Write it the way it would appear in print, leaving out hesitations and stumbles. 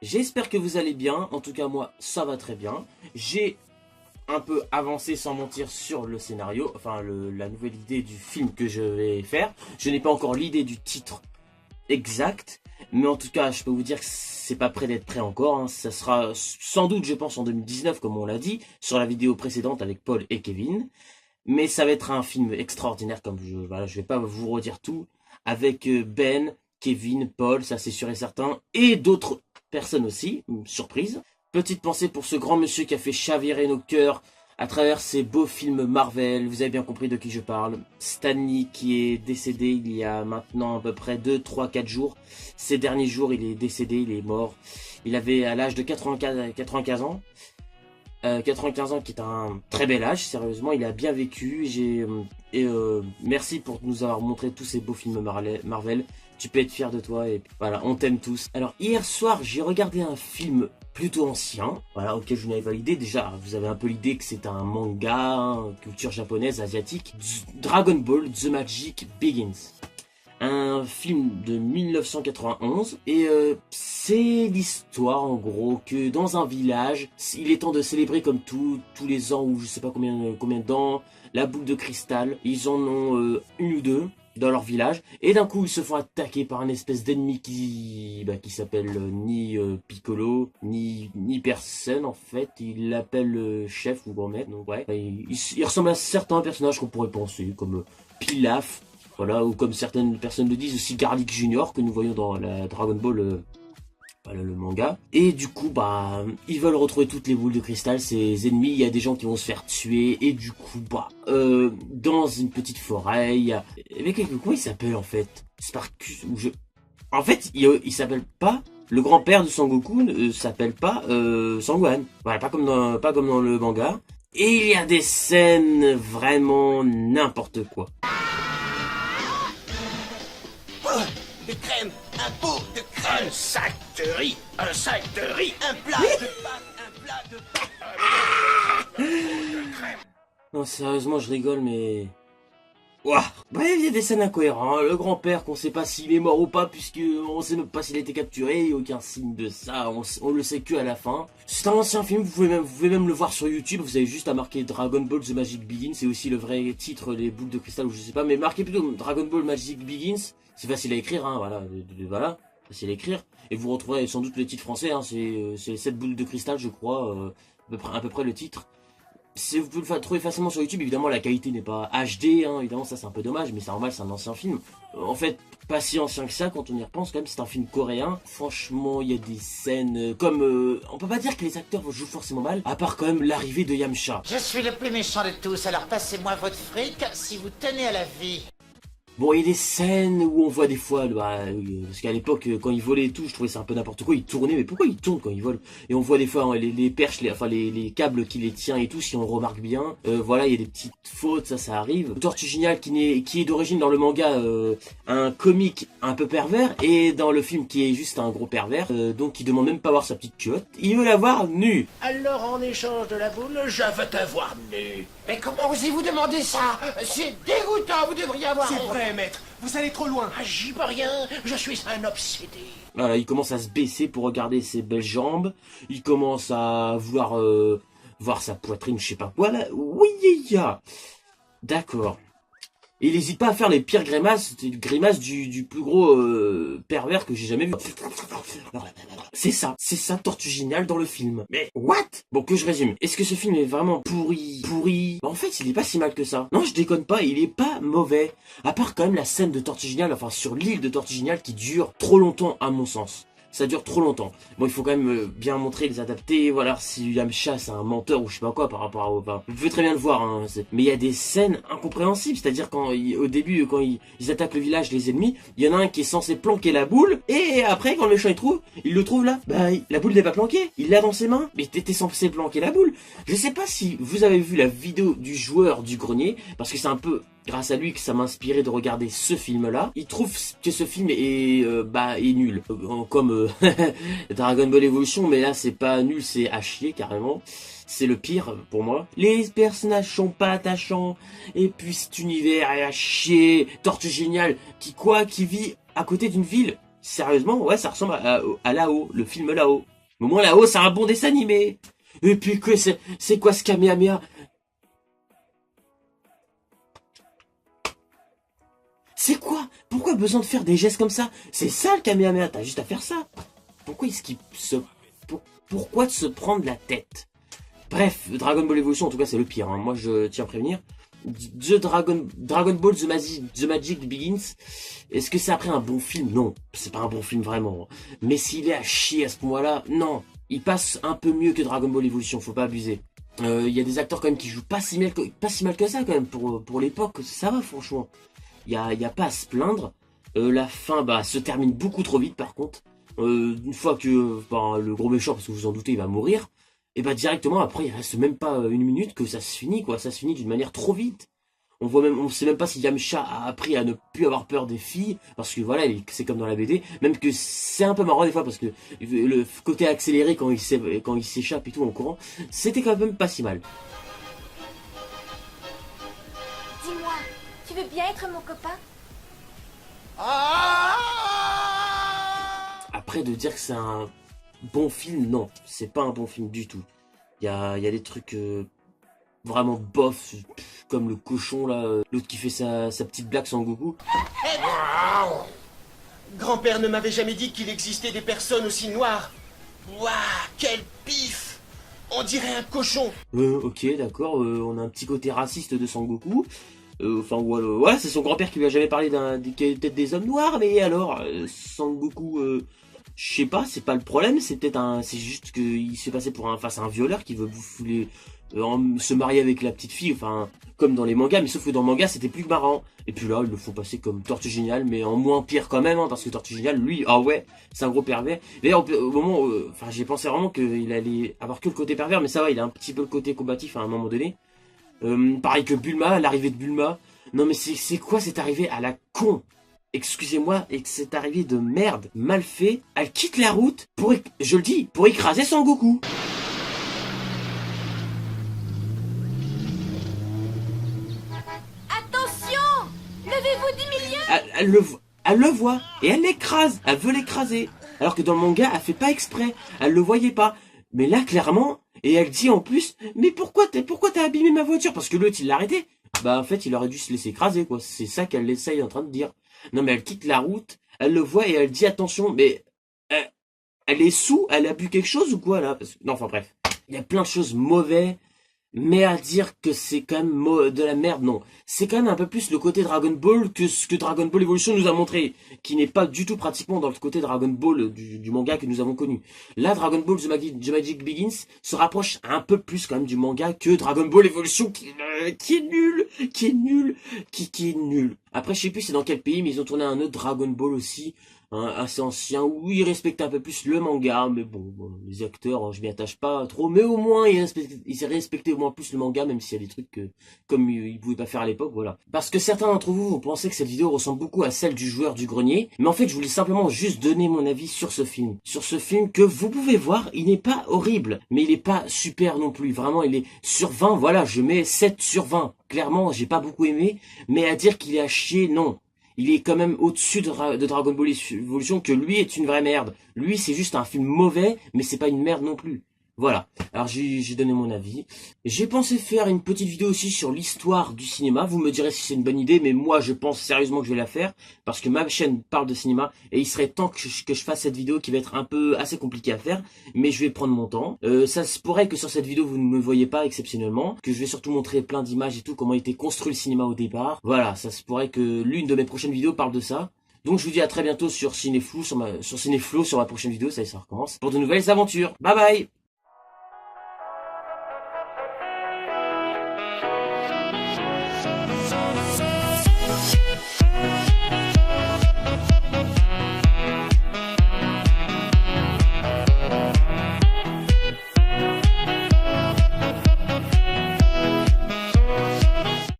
J'espère que vous allez bien, en tout cas moi ça va très bien. J'ai un peu avancé sans mentir sur le scénario, enfin la nouvelle idée du film que je vais faire. Je n'ai pas encore l'idée du titre exact, mais en tout cas je peux vous dire que c'est pas prêt d'être prêt encore, hein. Ça sera sans doute je pense en 2019 comme on l'a dit, sur la vidéo précédente avec Paul et Kevin. Mais ça va être un film extraordinaire comme je vais pas vous redire tout, avec Ben, Kevin, Paul, ça c'est sûr et certain, et d'autres personnes aussi, surprise. Petite pensée pour ce grand monsieur qui a fait chavirer nos cœurs à travers ces beaux films Marvel, vous avez bien compris de qui je parle. Stan Lee qui est décédé il y a maintenant à peu près 2, 3, 4 jours. Ces derniers jours il est décédé, il est mort. Il avait à l'âge de 95 ans. 95 ans qui est un très bel âge, sérieusement, il a bien vécu. Merci pour nous avoir montré tous ces beaux films Marvel. Tu peux être fier de toi et voilà, on t'aime tous. Alors hier soir, j'ai regardé un film plutôt ancien, voilà, auquel je n'avais pas l'idée. Déjà, vous avez un peu l'idée que c'est un manga, hein, culture japonaise, asiatique. Dragon Ball The Magic Begins. Un film de 1991 et c'est l'histoire en gros que dans un village, il est temps de célébrer comme tous les ans ou je sais pas combien d'ans, la boule de cristal. Ils en ont une ou deux dans leur village et d'un coup ils se font attaquer par un espèce d'ennemi qui s'appelle ni Piccolo ni personne en fait. Il l'appelle chef ou grand maître, donc ouais. Il ressemble à certains personnages qu'on pourrait penser comme Pilaf. Voilà, ou comme certaines personnes le disent, aussi Garlic Junior, que nous voyons dans la Dragon Ball, voilà, le manga. Et du coup, ils veulent retrouver toutes les boules de cristal, ces ennemis. Il y a des gens qui vont se faire tuer. Et du coup, dans une petite forêt, il y a... Mais comment il s'appelle, en fait? Sparkus, ou je... En fait, il s'appelle pas... Le grand-père de Sangoku ne s'appelle pas Sangohan. Voilà, pas comme dans le manga. Et il y a des scènes vraiment n'importe quoi. De crème, un pot de crème, un sac de riz, un plat de pâtes, un plat de pâtes, de crème. Non, sérieusement, je rigole, mais... Ouah. Bref, il y a des scènes incohérentes. Le grand-père, qu'on sait pas s'il est mort ou pas, puisque on sait même pas s'il a été capturé, il y a aucun signe de ça, on le sait que à la fin. C'est un ancien film, vous pouvez même le voir sur YouTube, vous avez juste à marquer Dragon Ball The Magic Begins, c'est aussi le vrai titre, les boules de cristal, ou je sais pas, mais marquez plutôt Dragon Ball Magic Begins, c'est facile à écrire, hein, voilà, facile à écrire, et vous retrouverez sans doute le titre français, hein, c'est 7 boules de cristal, je crois, à peu près le titre. Vous pouvez le trouver facilement sur YouTube, évidemment la qualité n'est pas HD, hein, évidemment ça c'est un peu dommage, mais c'est normal, c'est un ancien film. En fait, pas si ancien que ça quand on y repense quand même, c'est un film coréen. Franchement, il y a des scènes comme... on peut pas dire que les acteurs jouent forcément mal, à part quand même l'arrivée de Yamcha. Je suis le plus méchant de tous, alors passez-moi votre fric si vous tenez à la vie. Bon, il y a des scènes où on voit des fois, parce qu'à l'époque, quand ils volaient et tout, je trouvais ça un peu n'importe quoi, ils tournaient, mais pourquoi ils tournent quand ils volent? Et on voit des fois hein, les perches, les câbles qui les tient et tout, si on remarque bien. Voilà, il y a des petites fautes, ça arrive. Tortue Géniale qui est d'origine dans le manga un comique un peu pervers, et dans le film qui est juste un gros pervers, donc il demande même pas voir sa petite culotte, il veut la voir nue. Alors en échange de la boule, je veux te voir nu. Mais comment osez-vous demander ça? C'est dégoûtant, vous devriez avoir... C'est vrai, maître, vous allez trop loin. Ah, j'y peux rien, je suis un obsédé. Voilà, il commence à se baisser pour regarder ses belles jambes, il commence à vouloir voir sa poitrine, je sais pas quoi, là. Oui, d'accord. Et il n'hésite pas à faire les pires grimaces du plus gros pervers que j'ai jamais vu. C'est ça Tortue Géniale dans le film. Mais what? Bon, que je résume. Est-ce que ce film est vraiment pourri? En fait, il est pas si mal que ça. Non, je déconne pas, il est pas mauvais. À part quand même la scène de Tortue Géniale, enfin sur l'île de Tortue Géniale qui dure trop longtemps à mon sens. Ça dure trop longtemps. Bon, il faut quand même bien montrer, les adapter. Voilà, si Yamcha c'est un menteur ou je sais pas quoi par rapport à... Enfin, vous pouvez très bien le voir, hein, mais il y a des scènes incompréhensibles. C'est-à-dire au début, quand ils attaquent le village, les ennemis, il y en a un qui est censé planquer la boule. Et après, quand le méchant il le trouve là. La boule n'est pas planquée. Il l'a dans ses mains. Mais t'étais censé planquer la boule. Je sais pas si vous avez vu la vidéo du joueur du grenier. Parce que c'est un peu... grâce à lui que ça m'a inspiré de regarder ce film-là. Il trouve que ce film est nul. Comme Dragon Ball Evolution, mais là c'est pas nul, c'est à chier carrément. C'est le pire pour moi. Les personnages sont pas attachants. Et puis cet univers est à chier. Tortue Géniale qui vit à côté d'une ville. sérieusement, ouais, ça ressemble à là-haut, le film là-haut. Mais au moins là-haut, c'est un bon dessin animé. Et puis que c'est quoi ce Kamehameha? C'est quoi? Pourquoi besoin de faire des gestes comme ça? C'est ça le Kamehameha, t'as juste à faire ça. Pourquoi est-ce qu'il se... Pourquoi se prendre la tête? Bref, Dragon Ball Evolution, en tout cas, c'est le pire. Hein. Moi, je tiens à prévenir. Dragon Ball The Magic Begins. Est-ce que c'est après un bon film? Non, c'est pas un bon film vraiment. Mais s'il est à chier à ce point-là, non. Il passe un peu mieux que Dragon Ball Evolution, faut pas abuser. Il y a des acteurs quand même qui jouent pas si mal que ça quand même pour l'époque. Ça va franchement. Il y a pas à se plaindre. La fin se termine beaucoup trop vite par contre. Une fois que le gros méchant, parce que vous vous en doutez, il va mourir, et directement après il reste même pas une minute que ça se finit quoi, ça se finit d'une manière trop vite. On sait même pas si Yamcha a appris à ne plus avoir peur des filles, parce que voilà, c'est comme dans la BD, même que c'est un peu marrant des fois, parce que le côté accéléré quand il s'échappe et tout en courant, c'était quand même pas si mal. Dis-moi, tu veux bien être mon copain? Après de dire que c'est un bon film, non, c'est pas un bon film du tout. Il y a des trucs vraiment bof, comme le cochon là, l'autre qui fait sa petite blague sans Goku. Grand-père ne m'avait jamais dit qu'il existait des personnes aussi noires. Waouh, quel pif! On dirait un cochon. Ok, d'accord, on a un petit côté raciste de Sangoku. Enfin, voilà, c'est son grand-père qui lui a jamais parlé peut-être des hommes noirs, mais alors, Sangoku, je sais pas, c'est pas le problème, c'est juste qu'il s'est passé face à un violeur qui veut se marier avec la petite fille, enfin, comme dans les mangas, mais sauf que dans le manga, c'était plus marrant. Et puis là, ils le font passer comme Tortue Géniale, mais en moins pire quand même, hein, parce que Tortue Géniale, lui, ah ouais, c'est un gros pervers. D'ailleurs, au moment où, j'ai pensé vraiment qu'il allait avoir que le côté pervers, mais ça va, il a un petit peu le côté combatif à un moment donné. Pareil que Bulma, l'arrivée de Bulma. Non mais c'est quoi cette arrivée à la con? Excusez-moi, et cette arrivée de merde, mal fait. Elle quitte la route je le dis, pour écraser Sangoku. Attention! Levez-vous du milieu! Elle le voit, et elle l'écrase. Elle veut l'écraser. Alors que dans le manga, elle fait pas exprès. Elle le voyait pas. Mais là, clairement, et elle dit en plus, mais pourquoi t'as abîmé ma voiture? Parce que l'autre, il l'a arrêté. En fait, il aurait dû se laisser écraser, quoi. C'est ça qu'elle essaye en train de dire. Non, mais elle quitte la route, elle le voit et elle dit attention, mais elle est sous, elle a bu quelque chose ou quoi, là? Non, enfin bref. Il y a plein de choses mauvaises. Mais à dire que c'est quand même de la merde, non. C'est quand même un peu plus le côté Dragon Ball que ce que Dragon Ball Evolution nous a montré, qui n'est pas du tout pratiquement dans le côté Dragon Ball du manga que nous avons connu. Là, Dragon Ball The Magic Begins se rapproche un peu plus quand même du manga que Dragon Ball Evolution qui est nul. Après, je sais plus c'est dans quel pays, mais ils ont tourné un autre Dragon Ball aussi, assez ancien, où ils respectent un peu plus le manga, mais bon les acteurs, je m'y attache pas trop, mais au moins ils respectaient au moins plus le manga, même s'il y a des trucs que, comme ils pouvaient pas faire à l'époque, voilà. Parce que certains d'entre vous vont penser que cette vidéo ressemble beaucoup à celle du joueur du grenier, mais en fait je voulais simplement juste donner mon avis sur ce film. Sur ce film que vous pouvez voir, il n'est pas horrible, mais il est pas super non plus, vraiment il est sur 20, voilà, je mets 7 sur 20. Clairement, j'ai pas beaucoup aimé, mais à dire qu'il est à chier, non. Il est quand même au-dessus de Dragon Ball Evolution, que lui est une vraie merde. Lui, c'est juste un film mauvais, mais c'est pas une merde non plus. Voilà. Alors, j'ai donné mon avis. J'ai pensé faire une petite vidéo aussi sur l'histoire du cinéma. Vous me direz si c'est une bonne idée, mais moi, je pense sérieusement que je vais la faire, parce que ma chaîne parle de cinéma, et il serait temps que je fasse cette vidéo qui va être assez compliquée à faire, mais je vais prendre mon temps. Ça se pourrait que sur cette vidéo, vous ne me voyez pas exceptionnellement, que je vais surtout montrer plein d'images et tout, comment était construit le cinéma au départ. Voilà, ça se pourrait que l'une de mes prochaines vidéos parle de ça. Donc je vous dis à très bientôt sur Cinéflow, sur ma prochaine vidéo, ça recommence, pour de nouvelles aventures. Bye bye!